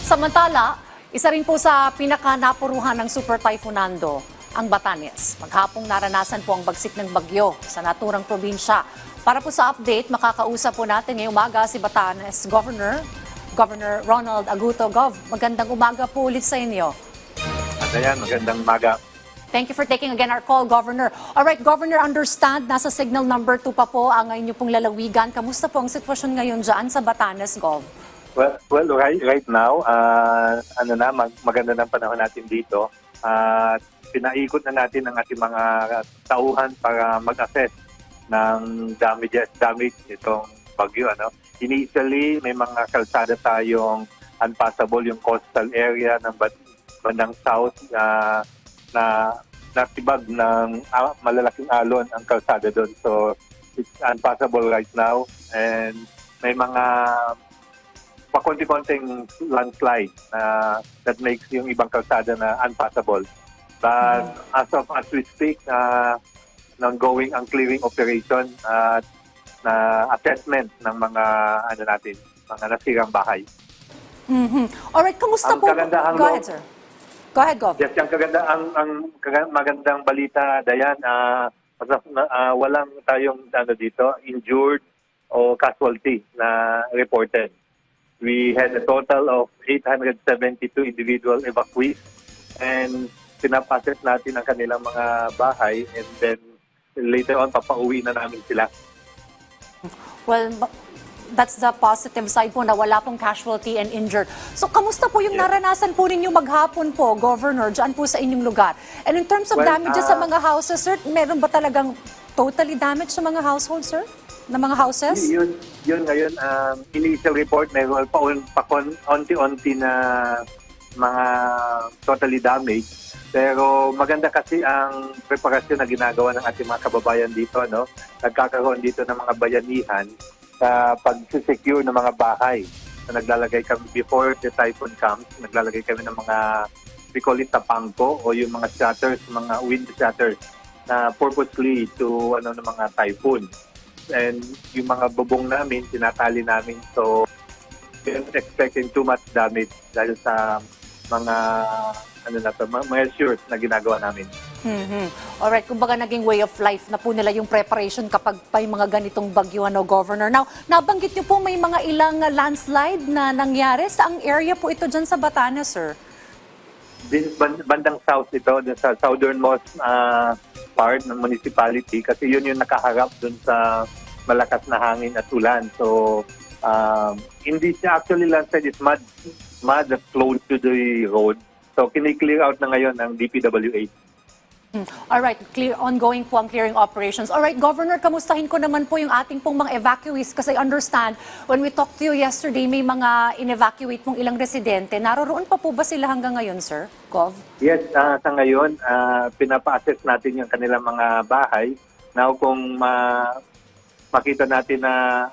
Samantala, isa rin po sa pinaka-napuruhan ng Super Typhoon Nando ang Batanes. Maghapong naranasan po ang bagsik ng bagyo sa naturang probinsya. Para po sa update, makakausap po natin ngayong umaga si Batanes Governor Ronald Aguto. Gov, magandang umaga po ulit sa inyo. Ayan, magandang umaga. Thank you for taking again our call, Governor. Alright, Governor, understand, nasa signal number 2 pa po ang inyo pong lalawigan. Kamusta po ang sitwasyon ngayon dyan sa Batanes, Gov? Well, right now, maganda ng panahon natin dito. Pinaikot na natin ang ating mga tauhan para mag-assess ng damage itong bagyo. Initially, may mga kalsada tayong unpassable, yung coastal area ng bandang south na natibag ng malalaking alon ang kalsada doon. So, it's unpassable right now. And may mga pakonti-konting landslide that makes yung ibang kalsada na unpassable. But as we speak, ongoing ang clearing operation at na assessment ng mga mga nasirang bahay. Alright, kamusta po? Go ahead, sir. Go ahead, Gov. Yes, ang magandang balita, Dayan, walang tayong dito injured o casualty na reported. We had a total of 872 individual evacuees and pinapaset natin ang kanilang mga bahay and then later on papauwi na namin sila. Well, that's the positive side po na wala pong casualty and injured. So, kamusta po yung naranasan po ninyo maghapon po, Governor, dyan po sa inyong lugar? And in terms of damages sa mga houses, sir, meron ba talagang totally damaged sa mga households, sir? Na mga houses? Yun ngayon, initial report, mayroon pa onti-onti na mga totally damaged. Pero maganda kasi ang preparasyon na ginagawa ng ating mga kababayan dito. Nagkakaroon dito ng mga bayanihan sa pag-secure ng mga bahay. So, naglalagay kami before the typhoon comes, naglalagay kami ng mga, we call it tapangko o yung mga shutters, mga window shutters na purposely to ng mga typhoon. And yung mga bubong namin, tinatali namin. So, we're not expecting too much damage dahil sa mga measures na ginagawa namin. Alright, kumbaga naging way of life na po nila yung preparation kapag may mga ganitong bagyo, Governor. Now, nabanggit niyo po may mga ilang landslide na nangyari. Saang area po ito dyan sa Batanes, sir? This is bandang south ito, sa southernmost part ng municipality kasi yun yung nakaharap dun sa malakas na hangin at ulan. So, hindi siya actually landslide, it's mud that flowed to the road. So, kini-clear out na ngayon ng DPWH. Alright, ongoing po ang clearing operations. Alright, Governor, kamustahin ko naman po yung ating pong mga evacuees kasi I understand, when we talked to you yesterday, may mga in-evacuate pong ilang residente. Naroroon pa po ba sila hanggang ngayon, sir? Gov? Yes, sa ngayon, pinapa-assess natin yung kanilang mga bahay. Now, kung makita natin na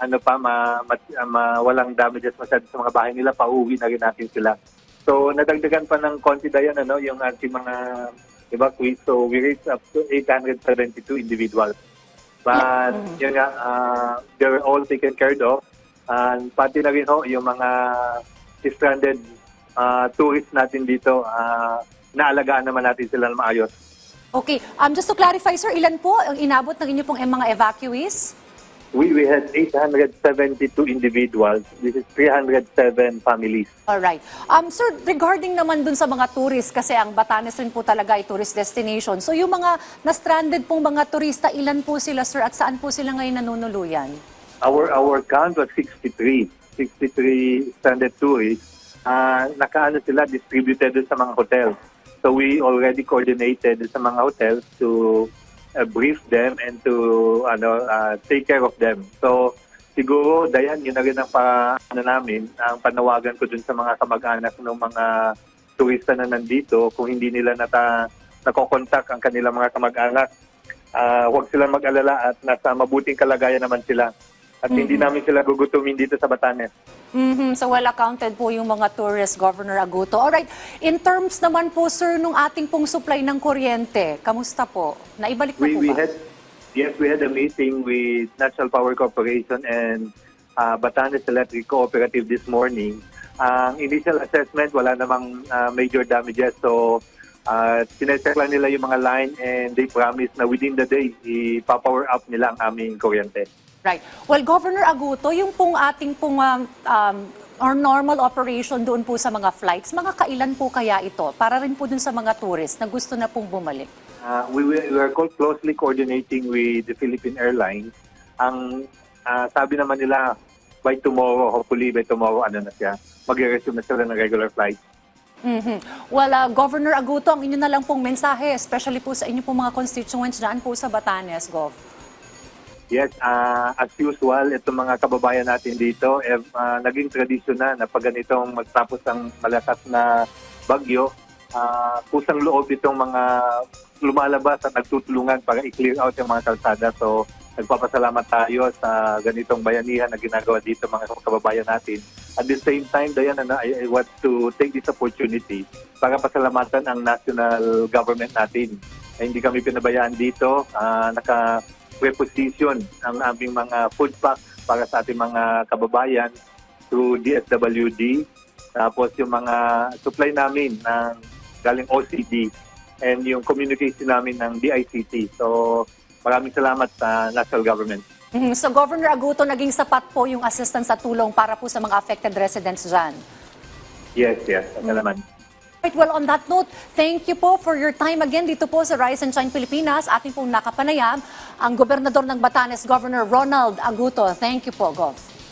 walang damages masyado sa mga bahay nila, pauwi na rin natin sila. So, nadagdagan pa ng konti Dayan, yung ating mga evacuees. So, we reached up to 872 individuals. But, yun nga, they're all taken care of. And pati na rin yung mga stranded tourists natin dito, naalagaan naman natin sila na maayos. Okay, just to clarify, sir, ilan po ang inabot ng inyo pong mga evacuees? We had 872 individuals. This is 307 families. Alright. Sir, regarding naman dun sa mga tourists, kasi ang Batanes rin po talaga ay tourist destination. So yung mga na-stranded pong mga turista, ilan po sila, sir, at saan po sila ngayon nanunuluyan? Our count was 63 stranded tourists. Nakaano sila, distributed sa mga hotels. So we already coordinated sa mga hotels to brief them and to take care of them. So siguro, Dayan, yun na rin ang namin, ang panawagan ko dun sa mga kamag-anak ng mga turista na nandito, kung hindi nila nakokontak ang kanilang mga kamag-anak, huwag silang mag-alala at nasa mabuting kalagayan naman sila. At hindi namin sila gugutumin dito sa Batanes. So well accounted po yung mga tourists, Governor Aguto. Alright, in terms naman po, sir, nung ating pong supply ng kuryente, kamusta po? Naibalik na po ba? We had a meeting with National Power Corporation and Batanes Electric Cooperative this morning Ang initial assessment, wala namang major damages. So, sinecheck lang nila yung mga line and they promise na within the day, ipa-power up nila ang aming kuryente. Right. Well, Governor Aguto, yung pong ating pong or normal operation doon po sa mga flights, mga kailan po kaya ito? Para rin po dun sa mga tourists na gusto na pong bumalik. We are closely coordinating with the Philippine Airlines. Ang sabi naman nila, by tomorrow, hopefully by tomorrow, mag-resume na sila ng regular flight. Well, Governor Aguto, ang inyo na lang pong mensahe, especially po sa inyo pong mga constituents dyan po sa Batanes, Gov. Yes, as usual, itong mga kababayan natin dito, naging tradisyon na pag ganitong magtapos ang malakas na bagyo, kusang loob itong mga lumalabas at nagtutulungan para i-clear out yung mga kalsada. So, nagpapasalamat tayo sa ganitong bayanihan na ginagawa dito mga kababayan natin. At the same time, Diana, I want to take this opportunity para pasalamatan ang national government natin. Hindi kami pinabayaan dito, naka-reposition ang aming mga food pack para sa ating mga kababayan through DSWD. Tapos yung mga supply namin ng galing OCD and yung communication namin ng DICT. So maraming salamat sa national government. So, Governor Aguto, naging sapat po yung assistance at tulong para po sa mga affected residents dyan. Yes. Salamat. Right, well, on that note, thank you po for your time again dito po sa Rise and Shine Pilipinas. Ating pong nakapanayam ang Gobernador ng Batanes, Governor Ronald Aguto. Thank you po, Gov.